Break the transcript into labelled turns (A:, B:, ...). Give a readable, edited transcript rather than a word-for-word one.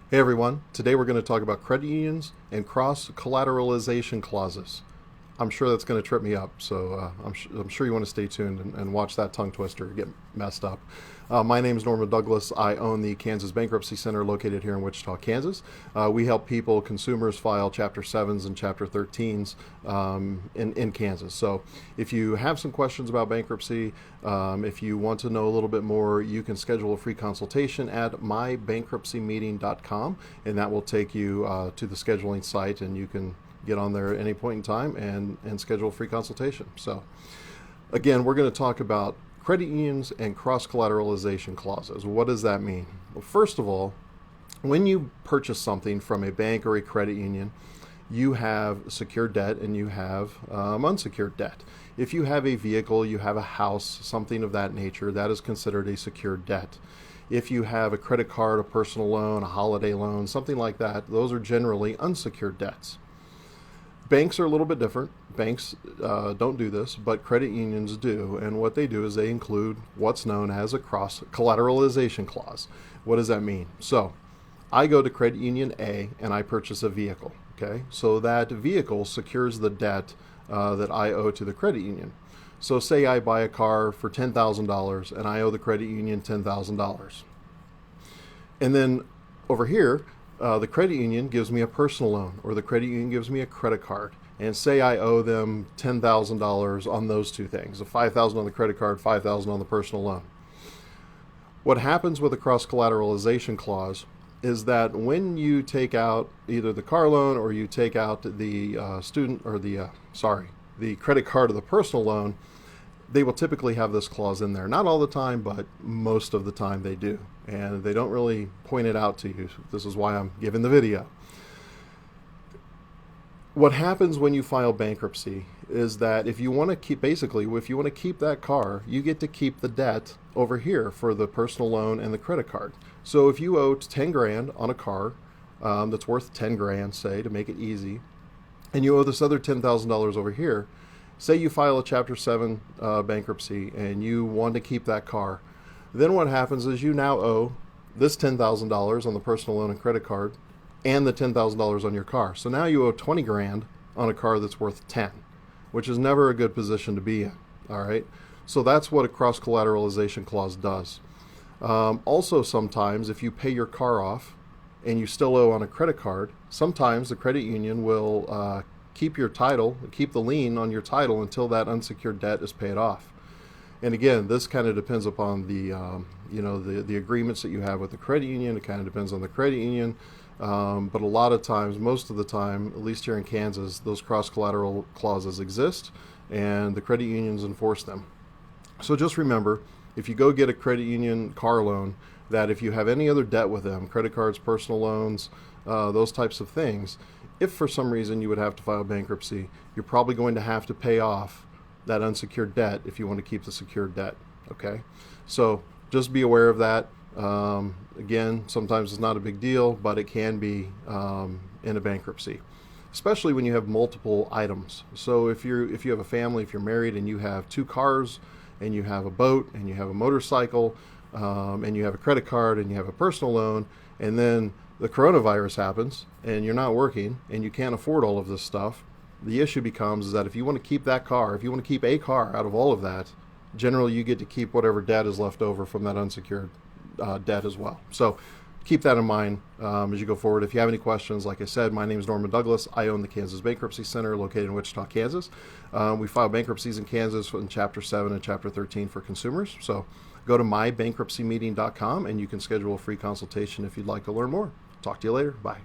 A: Hey everyone, today we're going to talk about credit unions and cross-collateralization clauses. I'm sure that's going to trip me up, so I'm sure you want to stay tuned and watch that tongue twister get messed up. My name is Norman Douglas. I own the Kansas Bankruptcy Center located here in Wichita, Kansas. We help people, consumers, file Chapter 7s and Chapter 13s in Kansas. So if you have some questions about bankruptcy, if you want to know a little bit more, you can schedule a free consultation at mybankruptcymeeting.com, and that will take you to the scheduling site, and you can get on there at any point in time and schedule a free consultation. So again, we're going to talk about credit unions and cross-collateralization clauses. What does that mean? Well, first of all, when you purchase something from a bank or a credit union, you have secured debt and you have unsecured debt. If you have a vehicle, you have a house, something of that nature, that is considered a secured debt. If you have a credit card, a personal loan, a holiday loan, something like that, those are generally unsecured debts. Banks are a little bit different. Banks don't do this, but credit unions do. And what they do is they include what's known as a cross-collateralization clause. What does that mean? So I go to credit union A and I purchase a vehicle. Okay, so that vehicle secures the debt that I owe to the credit union. So say I buy a car for $10,000 and I owe the credit union $10,000. And then over here, the credit union gives me a personal loan, or the credit union gives me a credit card, and say I owe them $10,000 on those two things, a $5,000 on the credit card, $5,000 on the personal loan. What happens with a cross-collateralization clause is that when you take out either the car loan or you take out the the credit card or the personal loan, they will typically have this clause in there. Not all the time, but most of the time they do. And they don't really point it out to you. This is why I'm giving the video. What happens when you file bankruptcy is that if you want to keep that car, you get to keep the debt over here for the personal loan and the credit card. So if you owe 10 grand on a car that's worth 10 grand, say, to make it easy, and you owe this other $10,000 over here, say you file a Chapter 7 bankruptcy and you want to keep that car, then what happens is you now owe this $10,000 on the personal loan and credit card and the $10,000 on your car. So now you owe 20 grand on a car that's worth 10, which is never a good position to be in. All right. So that's what a cross-collateralization clause does. Also, sometimes if you pay your car off and you still owe on a credit card, sometimes the credit union will keep the lien on your title until that unsecured debt is paid off. And again, this kind of depends upon the agreements that you have with the credit union. It kind of depends on the credit union. But a lot of times, most of the time, at least here in Kansas, those cross-collateral clauses exist and the credit unions enforce them. So just remember, if you go get a credit union car loan, that if you have any other debt with them, credit cards, personal loans, those types of things, if for some reason you would have to file bankruptcy, you're probably going to have to pay off that unsecured debt if you want to keep the secured debt. Okay, so just be aware of that. Again, sometimes it's not a big deal, but it can be in a bankruptcy, especially when you have multiple items. So if you have a family, if you're married and you have 2 cars and you have a boat and you have a motorcycle and you have a credit card and you have a personal loan, and then the coronavirus happens and you're not working and you can't afford all of this stuff, the issue becomes is that if you want to keep that car, if you want to keep a car out of all of that, generally you get to keep whatever debt is left over from that unsecured debt as well. So keep that in mind as you go forward. If you have any questions, like I said, my name is Norman Douglas. I own the Kansas Bankruptcy Center located in Wichita, Kansas. We file bankruptcies in Kansas in Chapter 7 and Chapter 13 for consumers. So go to mybankruptcymeeting.com and you can schedule a free consultation if you'd like to learn more. Talk to you later. Bye.